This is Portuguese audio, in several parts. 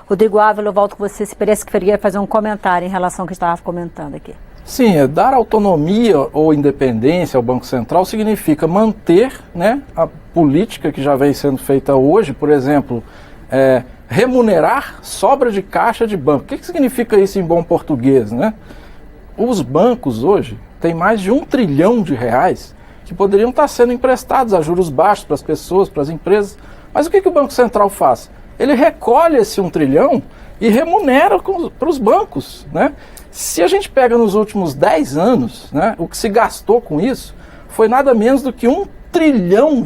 Rodrigo Ávila, eu volto com você, se parece que queria fazer um comentário em relação ao que estava comentando aqui. Sim, dar autonomia ou independência ao Banco Central significa manter, né, a política que já vem sendo feita hoje, por exemplo, remunerar sobra de caixa de banco. O que significa isso em bom português, né? Os bancos hoje têm mais de R$1 trilhão que poderiam estar sendo emprestados a juros baixos para as pessoas, para as empresas. Mas o que o Banco Central faz? Ele recolhe esse R$1 trilhão e remunera para os bancos, né? Se a gente pega nos últimos 10 anos, né, o que se gastou com isso foi nada menos do que R$1 trilhão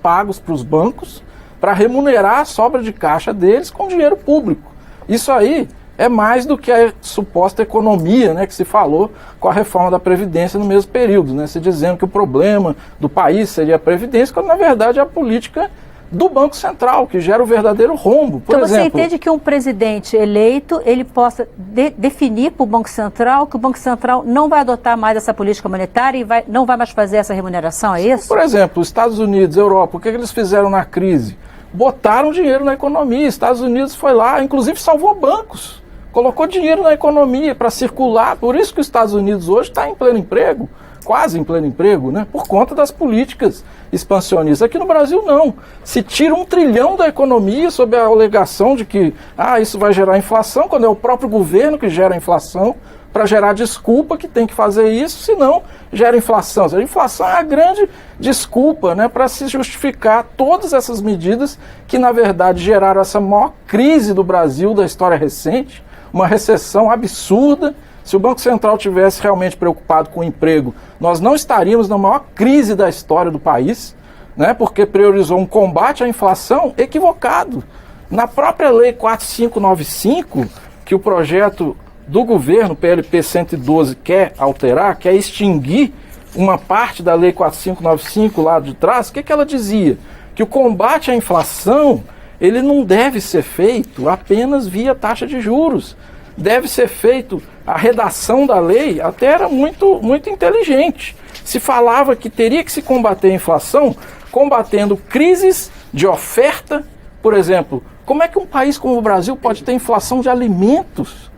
pagos para os bancos para remunerar a sobra de caixa deles com dinheiro público. Isso aí é mais do que a suposta economia, né, que se falou com a reforma da Previdência no mesmo período, né, se dizendo que o problema do país seria a Previdência, quando na verdade é a política do Banco Central, que gera o verdadeiro rombo. Por exemplo, você entende que um presidente eleito, ele possa definir para o Banco Central que o Banco Central não vai adotar mais essa política monetária e não vai mais fazer essa remuneração, é isso? Por exemplo, os Estados Unidos, Europa, o que eles fizeram na crise? Botaram dinheiro na economia. Estados Unidos foi lá, inclusive salvou bancos, colocou dinheiro na economia para circular. Por isso que os Estados Unidos hoje está em pleno emprego, quase em pleno emprego, né? Por conta das políticas expansionistas. Aqui no Brasil não. Se tira R$1 trilhão da economia sob a alegação de que isso vai gerar inflação, quando é o próprio governo que gera a inflação, para gerar desculpa que tem que fazer isso, senão gera inflação. A inflação é a grande desculpa, né, para se justificar todas essas medidas que na verdade geraram essa maior crise do Brasil da história recente, uma recessão absurda. Se o Banco Central tivesse realmente preocupado com o emprego, nós não estaríamos na maior crise da história do país, né, porque priorizou um combate à inflação equivocado. Na própria Lei 4595, que o projeto do governo, PLP 112, quer alterar, quer extinguir uma parte da Lei 4595 lá de trás, o que ela dizia? Que o combate à inflação, ele não deve ser feito apenas via taxa de juros. Deve ser feito, a redação da lei até era muito inteligente. Se falava que teria que se combater a inflação combatendo crises de oferta. Por exemplo, como é que um país como o Brasil pode ter inflação de alimentos?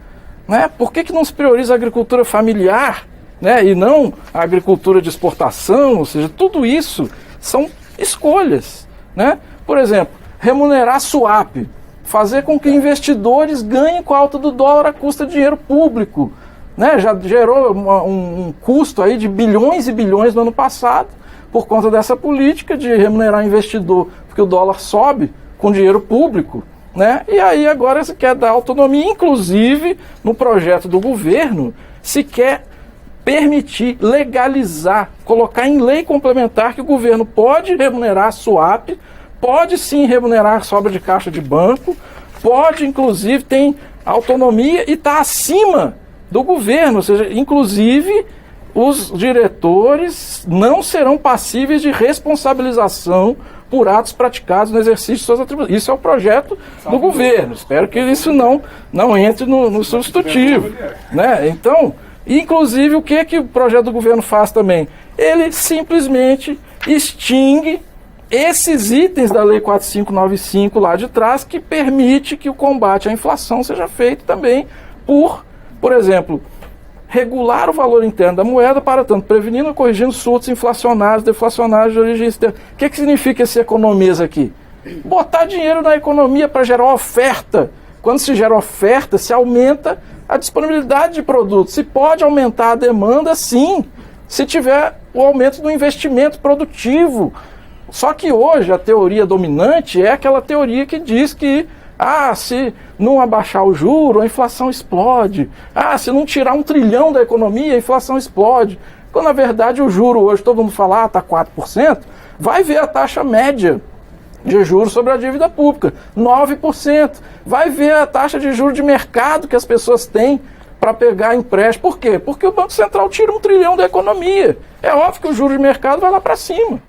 Né? Por que não se prioriza a agricultura familiar, né, e não a agricultura de exportação? Ou seja, tudo isso são escolhas. Né? Por exemplo, remunerar swap. Fazer com que investidores ganhem com a alta do dólar à custa de dinheiro público. Né? Já gerou um custo aí de bilhões e bilhões no ano passado, por conta dessa política de remunerar investidor, porque o dólar sobe com dinheiro público. Né? E aí agora se quer dar autonomia, inclusive no projeto do governo, se quer permitir, legalizar, colocar em lei complementar que o governo pode remunerar swap, pode sim remunerar sobra de caixa de banco, pode inclusive tem autonomia e está acima do governo, ou seja, inclusive os diretores não serão passíveis de responsabilização por atos praticados no exercício de suas atribuições. Isso é o projeto do governo, espero que isso não entre no substitutivo. Né? Então, inclusive o que o projeto do governo faz também? Ele simplesmente extingue esses itens da Lei 4595 lá de trás, que permite que o combate à inflação seja feito também por exemplo, regular o valor interno da moeda para tanto prevenindo ou corrigindo surtos inflacionários, deflacionários de origem externa. O que significa esse economias aqui? Botar dinheiro na economia para gerar oferta. Quando se gera oferta, se aumenta a disponibilidade de produtos. Se pode aumentar a demanda, sim, se tiver o aumento do investimento produtivo. Só que hoje a teoria dominante é aquela teoria que diz que se não abaixar o juro, a inflação explode. Se não tirar R$1 trilhão da economia, a inflação explode. Quando na verdade o juro hoje, todo mundo fala, está 4%, vai ver a taxa média de juros sobre a dívida pública, 9%. Vai ver a taxa de juros de mercado que as pessoas têm para pegar empréstimo. Por quê? Porque o Banco Central tira R$1 trilhão da economia. É óbvio que o juro de mercado vai lá para cima.